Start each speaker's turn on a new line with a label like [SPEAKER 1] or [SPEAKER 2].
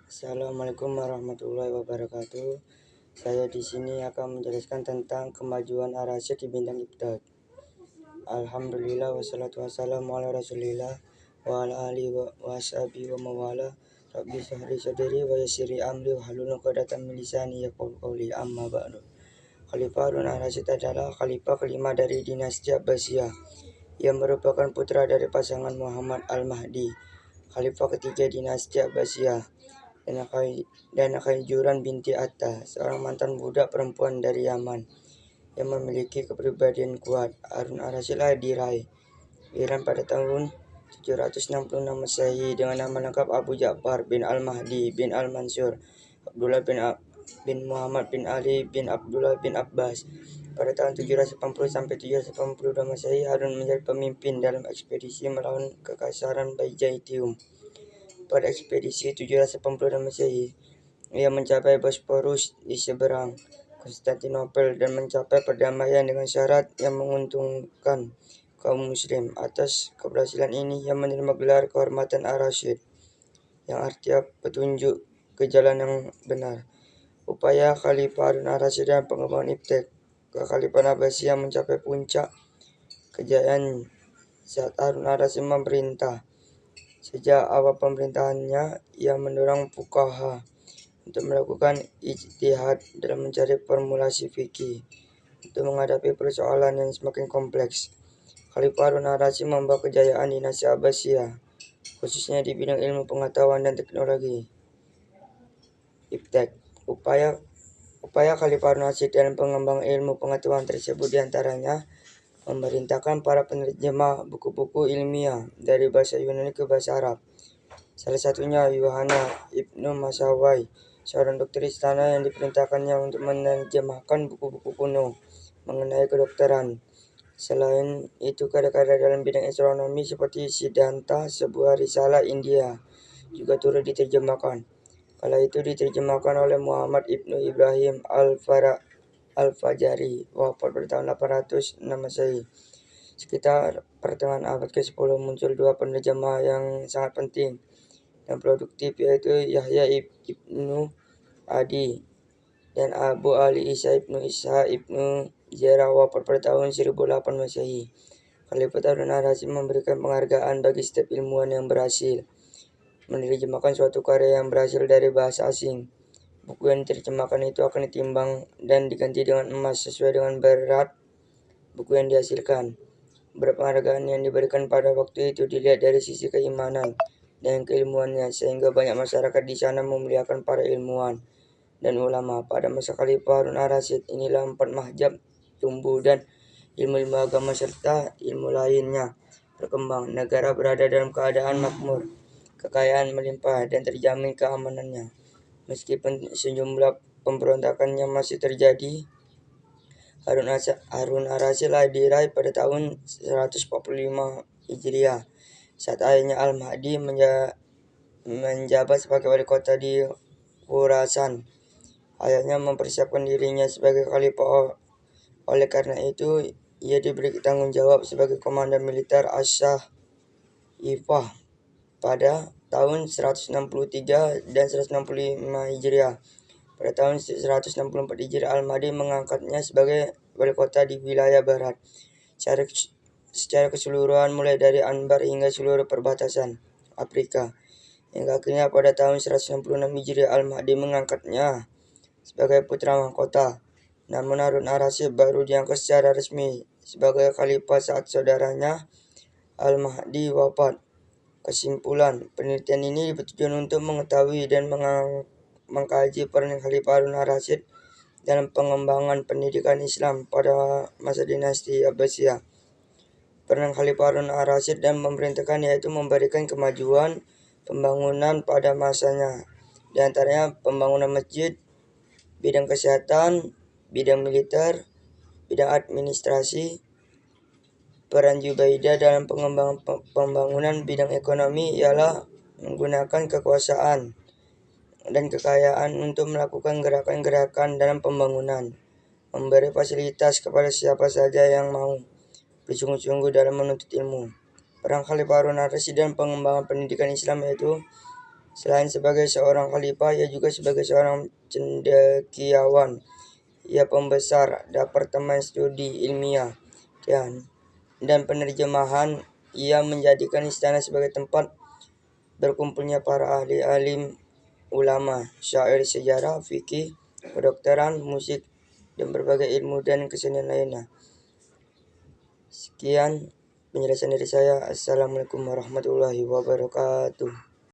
[SPEAKER 1] Assalamualaikum warahmatullahi wabarakatuh. Saya di sini akan menjelaskan tentang kemajuan Ar-Rasyid di bidang ibtad. Alhamdulillah wassalatu wassalamu ala Rasulillah wa ala alihi wa washabihi wa mawala. Rabbi shrah sadri wa yassir amri wahlul 'uqdatam min lisani yafqahu qawli. Amma ba'du. Khalifah Harun Ar-Rasyid adalah khalifah kelima dari dinasti Abbasiyah. Ia merupakan putra dari pasangan Muhammad Al-Mahdi, khalifah ketiga dinasti Abbasiyah, dan Khaijuran binti Atta, seorang mantan budak perempuan dari Yaman yang memiliki kepribadian kuat. Harun Ar-Rasyid diraih Iran pada tahun 766 Masehi dengan nama lengkap Abu Ja'far bin Al-Mahdi bin Al-Mansur Abdullah bin Muhammad bin Ali bin Abdullah bin Abbas. Pada tahun 780 sampai 782 Masehi, Harun menjadi pemimpin dalam ekspedisi melawan kekaisaran Byzantium. Pada ekspedisi 780 Masehi, ia mencapai Bosporus di seberang Konstantinopel dan mencapai perdamaian dengan syarat yang menguntungkan kaum muslim. Atas keberhasilan ini, ia menerima gelar kehormatan Ar-Rasyid, yang artinya petunjuk ke jalan yang benar. Upaya Khalifah Harun Ar-Rasyid dan pengembangan ibtad kekhalifahan Abbasiyah mencapai puncak kejayaan saat Harun Ar-Rasyid memerintah. Sejak awal pemerintahannya, ia mendorong fuqaha untuk melakukan ijtihad dalam mencari formulasi fikih untuk menghadapi persoalan yang semakin kompleks. Khalifah Harun Ar-Rasyid membawa kejayaan dinasti Abbasiyah, khususnya di bidang ilmu pengetahuan dan teknologi. Ibtad. Upaya Khalifah Harun Ar-Rasyid dalam pengembangan ilmu pengetahuan tersebut diantaranya memerintahkan para penerjemah buku-buku ilmiah dari bahasa Yunani ke bahasa Arab. Salah satunya Yohana Ibnu Masawai, seorang dokter istana yang diperintahkannya untuk menerjemahkan buku-buku kuno mengenai kedokteran. Selain itu, karya-karya dalam bidang astronomi seperti Siddhanta, sebuah risalah India, juga turut diterjemahkan. Kala itu diterjemahkan oleh Muhammad Ibnu Ibrahim Al-Fajari, wafat pada tahun 806 Masehi. Sekitar pertengahan abad ke-10 muncul dua penerjemah yang sangat penting dan produktif, yaitu Yahya Ibnu Adi dan Abu Ali Isa Ibnu Isa Ibnu Zera, wafat pada tahun 1008 Masehi. Khalifah Harun Ar-Rasyid memberikan penghargaan bagi setiap ilmuwan yang berhasil menerjemahkan suatu karya yang berasal dari bahasa asing. Buku yang diterjemahkan itu akan ditimbang dan diganti dengan emas sesuai dengan berat buku yang dihasilkan. Beberapa penghargaan yang diberikan pada waktu itu dilihat dari sisi keimanan dan keilmuannya, sehingga banyak masyarakat di sana memuliakan para ilmuwan dan ulama. Pada masa Khalifah Harun Ar-Rasyid inilah 4 mazhab tumbuh dan ilmu-ilmu agama serta ilmu lainnya berkembang. Negara berada dalam keadaan makmur, kekayaan melimpah dan terjamin keamanannya. Meskipun sejumlah pemberontakan yang masih terjadi, Harun Ar-Rasyid diraih pada tahun 145 Hijriah saat ayahnya Al-Mahdi menjabat sebagai wali kota di Khurasan. Ayahnya mempersiapkan dirinya sebagai khalifah. Oleh karena itu, ia diberi tanggung jawab sebagai komandan militer As-Saifah pada tahun 163 dan 165 Hijriah. Pada tahun 164 Hijriah, Al-Mahdi mengangkatnya sebagai wali kota di wilayah barat secara keseluruhan, mulai dari Anbar hingga seluruh perbatasan Afrika. Hingga akhirnya pada tahun 166 Hijriah, Al-Mahdi mengangkatnya sebagai putra mahkota. Namun Harun Ar-Rasyid baru diangkat secara resmi sebagai khalifah saat saudaranya Al-Mahdi wafat. Kesimpulan, penelitian ini bertujuan untuk mengetahui dan mengkaji peran Khalifah Harun Ar-Rasyid dalam pengembangan pendidikan Islam pada masa dinasti Abbasiyah. Peran Khalifah Harun Ar-Rasyid dan memerintahkan yaitu memberikan kemajuan pembangunan pada masanya, di antaranya pembangunan masjid, bidang kesehatan, bidang militer, bidang administrasi. Peran Zubaidah dalam pengembangan pembangunan bidang ekonomi ialah menggunakan kekuasaan dan kekayaan untuk melakukan gerakan-gerakan dalam pembangunan, memberi fasilitas kepada siapa saja yang mau bersungguh-sungguh dalam menuntut ilmu. Peran Khalifah Harun Ar-Rasyid dalam pengembangan pendidikan Islam yaitu Selain sebagai seorang khalifah, ia juga sebagai seorang cendekiawan. Ia pembesar Departemen Studi Ilmiah dan Penerjemahan. Ia menjadikan istana sebagai tempat berkumpulnya para ahli alim, ulama, syair, sejarah, fikih, kedokteran, musik, dan berbagai ilmu dan kesenian lainnya. Sekian penjelasan dari saya. Assalamualaikum warahmatullahi wabarakatuh.